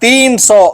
300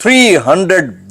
300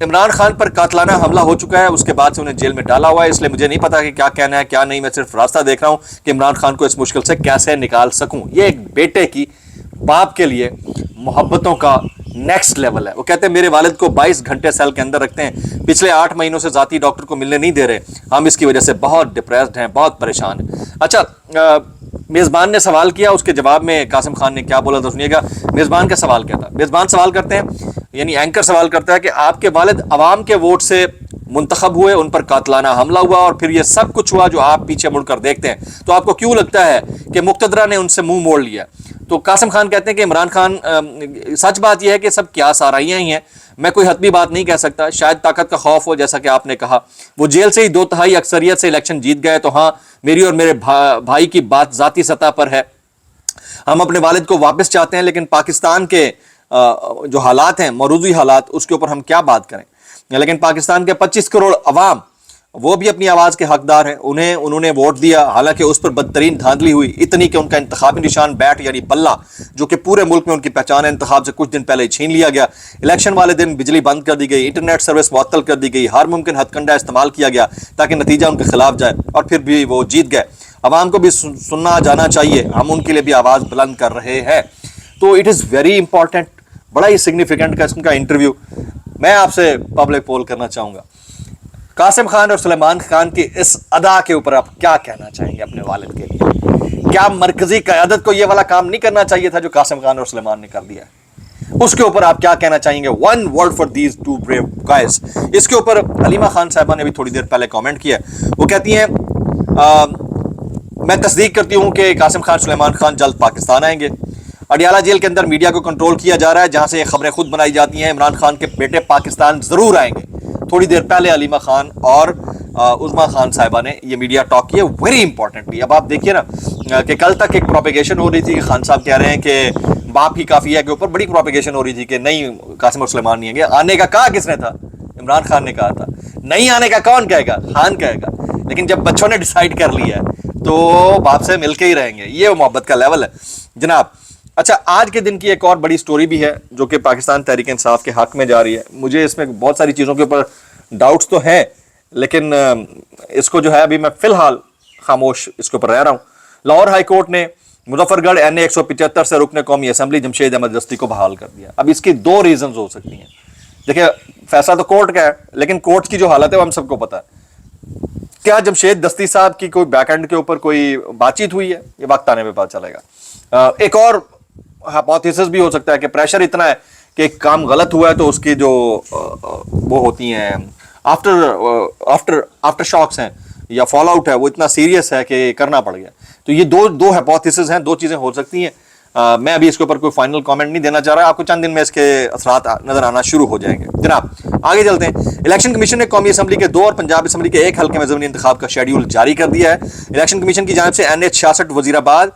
عمران خان پر قاتلانہ حملہ ہو چکا ہے, اس کے بعد سے انہیں جیل میں ڈالا ہوا ہے, اس لیے مجھے نہیں پتا کہ کیا کہنا ہے کیا نہیں, میں صرف راستہ دیکھ رہا ہوں کہ عمران خان کو اس مشکل سے کیسے نکال سکوں. یہ ایک بیٹے کی باپ کے لیے محبتوں کا نیکسٹ لیول ہے. وہ کہتے ہیں میرے والد کو 22 گھنٹے سیل کے اندر رکھتے ہیں, پچھلے 8 مہینوں سے ذاتی ڈاکٹر کو ملنے نہیں دے رہے, ہم اس کی وجہ سے بہت ڈپریسڈ ہیں, بہت پریشان ہیں. اچھا, میزبان نے سوال کیا, اس کے جواب میں قاسم خان نے کیا بولا تھا سنیے گا. میزبان کا سوال کیا تھا؟ میزبان سوال کرتے ہیں, یعنی اینکر سوال کرتا ہے کہ آپ کے والد عوام کے ووٹ سے منتخب ہوئے, ان پر قاتلانہ حملہ ہوا اور پھر یہ سب کچھ ہوا جو آپ پیچھے مڑ کر دیکھتے ہیں, تو آپ کو کیوں لگتا ہے کہ مقتدرہ نے ان سے منہ موڑ لیا؟ تو قاسم خان کہتے ہیں کہ عمران خان, سچ بات یہ ہے کہ سب کیا سارائیاں ہی ہیں, میں کوئی حتمی بات نہیں کہہ سکتا, شاید طاقت کا خوف ہو جیسا کہ آپ نے کہا. وہ جیل سے ہی 2/3 اکثریت سے الیکشن جیت گئے, تو ہاں میری اور میرے بھائی کی بات ذاتی سطح پر ہے, ہم اپنے والد کو واپس چاہتے ہیں, لیکن پاکستان کے جو حالات ہیں, موروثی حالات, اس کے اوپر ہم کیا بات کریں. لیکن پاکستان کے 25 کروڑ عوام وہ بھی اپنی آواز کے حقدار ہیں, انہوں نے ووٹ دیا, حالانکہ اس پر بدترین دھاندلی ہوئی اتنی کہ ان کا انتخابی نشان بیٹ یعنی بلہ, جو کہ پورے ملک میں ان کی پہچان ہے, انتخاب سے کچھ دن پہلے چھین لیا گیا. الیکشن والے دن بجلی بند کر دی گئی, انٹرنیٹ سروس معطل کر دی گئی, ہر ممکن ہتھ کنڈا استعمال کیا گیا تاکہ نتیجہ ان کے خلاف جائے, اور پھر بھی وہ جیت گئے. عوام کو بھی سننا جانا چاہیے, ہم ان کے لیے بھی آواز بلند کر رہے ہیں. تو اٹ از ویری امپورٹنٹ, بڑا ہی سگنیفیکنٹ قسم کا انٹرویو. میں آپ سے پبلک پول کرنا چاہوں گا, قاسم خان اور سلیمان خان کی اس ادا کے اوپر آپ کیا کہنا چاہیں گے اپنے والد کے لیے؟ کیا مرکزی قیادت کو یہ والا کام نہیں کرنا چاہیے تھا جو قاسم خان اور سلیمان نے کر دیا ہے؟ اس کے اوپر آپ کیا کہنا چاہیں گے؟ One word for these two brave guys. اس کے اوپر علیمہ خان صاحبہ نے بھی تھوڑی دیر پہلے کامنٹ کیا, وہ کہتی ہیں میں تصدیق کرتی ہوں کہ قاسم خان سلیمان خان جلد پاکستان آئیں گے. اڈیالہ جیل کے اندر میڈیا کو کنٹرول کیا جا رہا ہے, جہاں سے یہ خبریں خود بنائی جاتی ہیں, عمران خان کے بیٹے پاکستان ضرور آئیں گے. تھوڑی دیر پہلے علیمہ خان اور عظما خان صاحبہ نے یہ میڈیا ٹاک کیا, ویری امپورٹنٹلی. اب آپ دیکھیے نا کہ کل تک ایک پروپیگیشن ہو رہی تھی کہ خان صاحب کہہ رہے ہیں کہ باپ کی کافیہ کے اوپر بڑی پروپیگیشن ہو رہی تھی کہ نہیں قاسم اور سلیمان نہیں آئیں گے. آنے کا کہا کس نے تھا؟ عمران خان نے کہا تھا. نہیں آنے کا کون کہے گا؟ خان کہے گا. لیکن جب بچوں نے ڈیسائیڈ کر لیا ہے تو باپ سے مل کے ہی رہیں گے. یہ محبت کا لیول ہے جناب. اچھا, آج کے دن کی ایک اور بڑی سٹوری بھی ہے جو کہ پاکستان تحریک انصاف کے حق میں جا رہی ہے. مجھے اس میں بہت ساری چیزوں کے اوپر ڈاؤٹس تو ہیں, لیکن اس کو جو ہے ابھی میں فی الحال خاموش اس کے اوپر رہ رہا ہوں. لاہور ہائی کورٹ نے مظفر گڑھ NA 175 سے رکن قومی اسمبلی جمشید احمد دستی کو بحال کر دیا. اب اس کی 2 ریزنز ہو سکتی ہیں. دیکھیں, فیصلہ تو کورٹ کا ہے, لیکن کورٹ کی جو حالت ہے وہ ہم سب کو پتہ ہے. کیا جمشید دستی صاحب کی کوئی بیک اینڈ کے اوپر کوئی بات چیت ہوئی ہے؟ یہ وقت آنے پہ پتہ چلے گا. ایک اور ہائپوتھیسس بھی ہو سکتا ہے کہ پریشر اتنا ہے کہ ایک کام غلط ہوا ہے تو اس کی جو وہ ہوتی ہیں آفٹر شاکس ہیں یا فال آؤٹ ہے وہ اتنا سیریس ہے کہ کرنا پڑ گیا. تو یہ دو ہائپوتھیسس ہیں, 2 چیزیں ہو سکتی ہیں. میں ابھی اس کے اوپر کوئی فائنل کامنٹ نہیں دینا چاہ رہا, آپ کو چند دن میں اس کے اثرات نظر آنا شروع ہو جائیں گے. جناب آگے چلتے ہیں. الیکشن کمیشن نے قومی اسمبلی کے 2 اور پنجاب اسمبلی کے 1 حلقے میں ضمنی انتخاب کا شیڈیول جاری کر دیا ہے. الیکشن کمیشن کی جانب سے NA 66 وزیر آباد,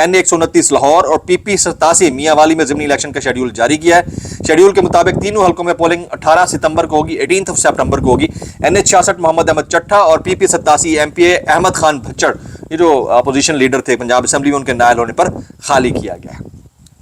NA 129 لاہور اور PP 87 میاں والی میں ضمنی الیکشن کا شیڈیول جاری کیا ہے. شیڈیول کے مطابق تینوں حلقوں میں پولنگ 18 ستمبر کو ہوگی, 18 سپٹمبر کو ہوگی. NA 66 محمد احمد چٹھا اور PP 87 MPA احمد خان بھچڑ, یہ جو اپوزیشن لیڈر تھے پنجاب اسمبلی میں, ان کے نائل ہونے پر خالی کیا گیا ہے.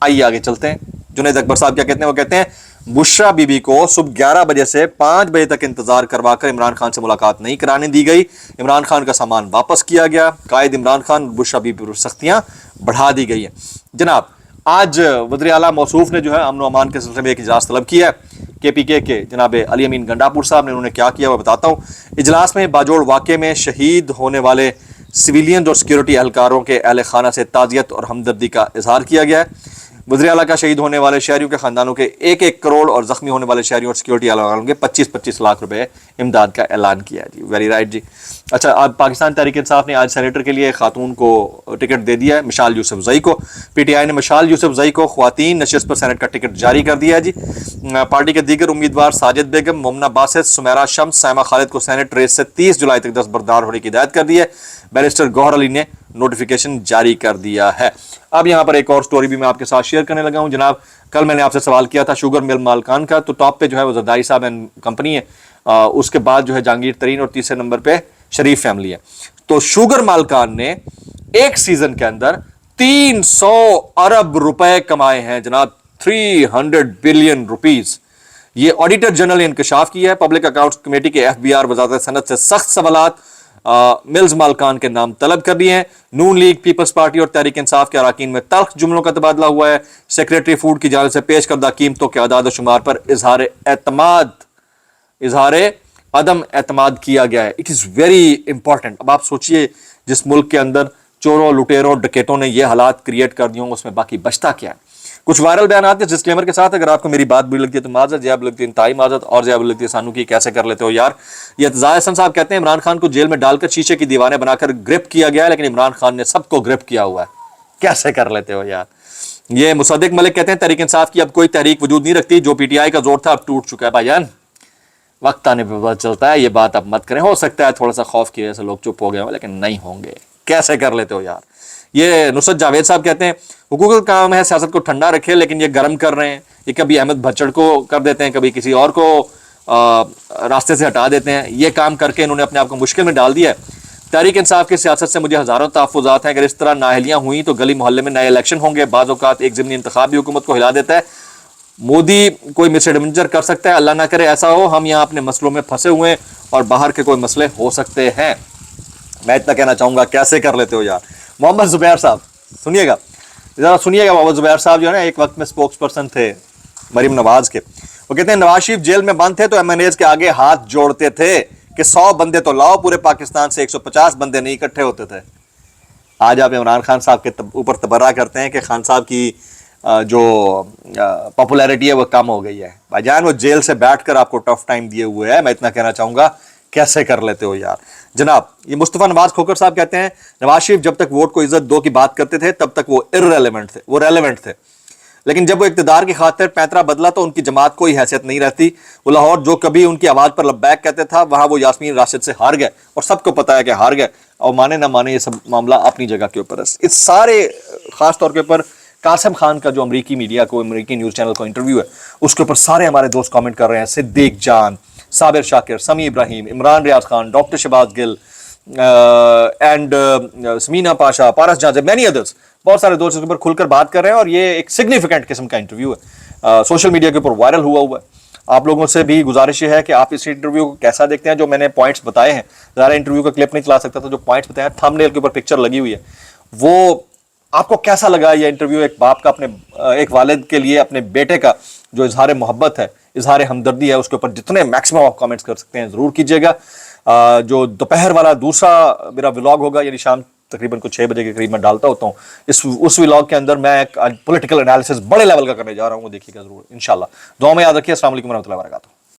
آئیے آگے چلتے ہیں. جنید اکبر صاحب کیا کہتے ہیں؟ وہ کہتے ہیں بشرا بی بی کو صبح 11 بجے سے 5 بجے تک انتظار کروا کر عمران خان سے ملاقات نہیں کرانے دی گئی. عمران خان کا سامان واپس کیا گیا. قائد عمران خان بشرا بی بی پر سختیاں بڑھا دی گئی ہیں. جناب آج وزیر اعلیٰ موصوف نے جو ہے امن و امان کے سلسلے میں ایک اجلاس طلب کیا ہے. KPK کے جناب علی امین گنڈاپور صاحب نے, انہوں نے کیا کیا وہ بتاتا ہوں. اجلاس میں باجوڑ واقعے میں شہید ہونے والے سویلین اور سیکیورٹی اہلکاروں کے اہل خانہ سے تعزیت اور ہمدردی کا اظہار کیا گیا ہے. وزیر اعلیٰ کا شہید ہونے والے شہریوں کے خاندانوں کے 1-1 کروڑ اور زخمی ہونے والے شہریوں اور سیکیورٹی اہلکاروں کے 25-25 لاکھ روپے امداد کا اعلان کیا ہے. جی ویری رائٹ جی. اچھا, اب پاکستان تحریک انصاف نے آج سینیٹر کے لیے خاتون کو ٹکٹ دے دیا ہے, مشال یوسف زئی کو. PTI نے مشال یوسف زئی کو خواتین نشست پر سینٹ کا ٹکٹ جاری کر دیا ہے. جی پارٹی کے دیگر امیدوار ساجد بیگم, مومنہ باسط, سمیرہ شمس, سائمہ خالد کو سینٹ ریس سے 30 جولائی تک دستبردار ہونے کی ہدایت کر دی ہے. بیرسٹر گوہر علی نے نوٹیفیکیشن جاری کر دیا ہے. اب یہاں پر ایک اور سٹوری بھی میں آپ کے ساتھ شیئر کرنے لگا ہوں. جناب کل میں نے آپ سے سوال کیا تھا شوگر مل مالکان کا, تو ٹاپ پہ جو ہے وہ زرداری صاحب اینڈ کمپنی ہے, اس کے بعد جو ہے جہانگیر ترین اور تیسرے نمبر پہ شریف فیملی ہے. تو شوگر مالکان نے ایک سیزن کے اندر 300 ارب روپے کمائے ہیں جناب, 300 بلین روپیز. یہ آڈیٹر جنرل نے انکشاف کیا ہے. پبلک اکاؤنٹس کمیٹی کے FBR وزارت صنعت سے سخت سوالات ملز مالکان کے نام طلب کر دیے ہیں. نون لیگ، پیپلز پارٹی اور تحریک انصاف کے اراکین میں تلخ جملوں کا تبادلہ ہوا ہے. سیکریٹری فوڈ کی جانب سے پیش کردہ قیمتوں کے اعداد و شمار پر اظہار عدم اعتماد کیا گیا ہے. It is very important. اب آپ سوچئے جس ملک کے اندر چوروں، لٹیروں، ڈکیتوں نے یہ حالات کریٹ کر دی ہوں، اس میں باقی بچتا کیا ہے. کچھ وائرل بیانات کے ڈسکلیمر کے ساتھ، اگر آپ کو میری بات بری لگتی ہے تو معذرت، زیادہ لگتی ہے انتہائی معذرت، اور زیادہ لگتی ہے سانو کی کیسے کر لیتے ہو یار. یہ اتزائے حسن صاحب کہتے ہیں عمران خان کو جیل میں ڈال کر شیشے کی دیواریں بنا کر گرپ کیا گیا ہے، لیکن عمران خان نے سب کو گرپ کیا ہوا ہے. کیسے کر لیتے ہو یار. یہ مصدق ملک کہتے ہیں تحریک انصاف کی اب کوئی تحریک وجود نہیں رکھتی. جو PTI کا زور تھا اب ٹوٹ چکا ہے. بھائی جان وقت آنے پہ پتہ چلتا ہے. یہ بات اب مت کریں. ہو سکتا ہے تھوڑا سا خوف کی وجہ سے لوگ چپ ہو گئے ہوں، لیکن نہیں ہوں گے. کیسے کر لیتے ہو یار. یہ نصرت جاوید صاحب کہتے ہیں حقوق کا کام ہے سیاست کو ٹھنڈا رکھے، لیکن یہ گرم کر رہے ہیں. یہ کبھی احمد بھچڑ کو کر دیتے ہیں، کبھی کسی اور کو راستے سے ہٹا دیتے ہیں. یہ کام کر کے انہوں نے اپنے آپ کو مشکل میں ڈال دیا ہے. تحریک انصاف کی سیاست سے مجھے ہزاروں تحفظات ہیں. اگر اس طرح نااہلیاں ہوئیں تو گلی محلے میں نئے الیکشن ہوں گے. بعض اوقات ایک ضمنی انتخاب بھی حکومت کو ہلا دیتا ہے. مودی کوئی مس ایڈونچر کر سکتا ہے. اللہ نہ کرے ایسا ہو. ہم یہاں اپنے مسئلوں میں پھنسے ہوئے ہیں اور باہر کے کوئی مسئلے ہو سکتے ہیں. میں اتنا کہنا چاہوں گا. کیسے کر لیتے ہو یار. محمد زبیر صاحب سنیے گا، ذرا سنیے گا. محمد زبیر صاحب جو ہے نا ایک وقت میں سپوکس پرسن تھے مریم نواز کے. وہ کہتے ہیں نواز شریف جیل میں بند تھے تو MNAs کے آگے ہاتھ جوڑتے تھے کہ 100 بندے تو لاؤ. پورے پاکستان سے 150 بندے نہیں اکٹھے ہوتے تھے. آج آپ عمران خان صاحب کے اوپر تبرہ کرتے ہیں کہ خان صاحب کی جو پاپولیرٹی ہے وہ کم ہو گئی ہے. بھائی جان وہ جیل سے بیٹھ کر آپ کو ٹف ٹائم دیے ہوئے ہے. میں اتنا کہنا چاہوں گا کیسے کر لیتے ہو یار. جناب یہ مصطفیٰ نواز کھوکر صاحب کہتے ہیں نواز شریف جب تک ووٹ کو عزت دو کی بات کرتے تھے تب تک وہ ریلیونٹ تھے، لیکن جب وہ اقتدار کی خاطر پیترا بدلا تو ان کی جماعت کوئی حیثیت نہیں رہتی. وہ لاہور جو کبھی ان کی آواز پر لبیک کہتے تھا وہاں وہ یاسمین راشد سے ہار گئے اور سب کو پتا ہے کہ ہار گئے. اور مانے نہ مانے یہ سب معاملہ اپنی جگہ کے اوپر ہے. اس سارے خاص طور کے اوپر قاسم خان کا جو امریکی میڈیا کو، امریکی نیوز چینل کو انٹرویو ہے اس کے اوپر سارے ہمارے دوست کامنٹ کر رہے ہیں. Siddique Jan, Sabir Shakir, Sami Ibrahim, Imran Riaz Khan, doctor Shahbaz Gul and Samina Pasha, Paras Jan, many others. بہت سارے دوست اس کے اوپر کھل کر بات کر رہے ہیں اور یہ ایک سگنیفیکنٹ قسم کا انٹرویو ہے. سوشل میڈیا کے اوپر وائرل ہوا ہے. آپ لوگوں سے بھی گزارش ہے کہ آپ اس انٹرویو کو کیسا دیکھتے ہیں. جو میں نے پوائنٹس بتائے ہیں، ذرا انٹرویو کا کلپ نہیں چلا سکتا تھا، جو پوائنٹس بتائے ہیں تھمب نیل کے اوپر پکچر لگی ہوئی ہے، وہ آپ کو کیسا لگا یہ انٹرویو. ایک باپ کا اپنے ایک والد کے لیے اپنے بیٹے کا جو اظہار محبت ہے، اظہار ہمدردی ہے، اس کے اوپر جتنے میکسیمم آپ کامنٹس کر سکتے ہیں ضرور کیجیے گا. جو دوپہر والا دوسرا میرا ولاگ ہوگا، یعنی شام تقریباً کو 6 بجے کے قریب میں ڈالتا ہوتا ہوں، اس ولاگ کے اندر میں ایک پولیٹیکل انالیسس بڑے لیول کا کرنے جا رہا ہوں. وہ دیکھیے گا ضرور انشاءاللہ. دعا میں یاد رکھیے. السلام علیکم ورحمۃ اللہ وبرکاتہ.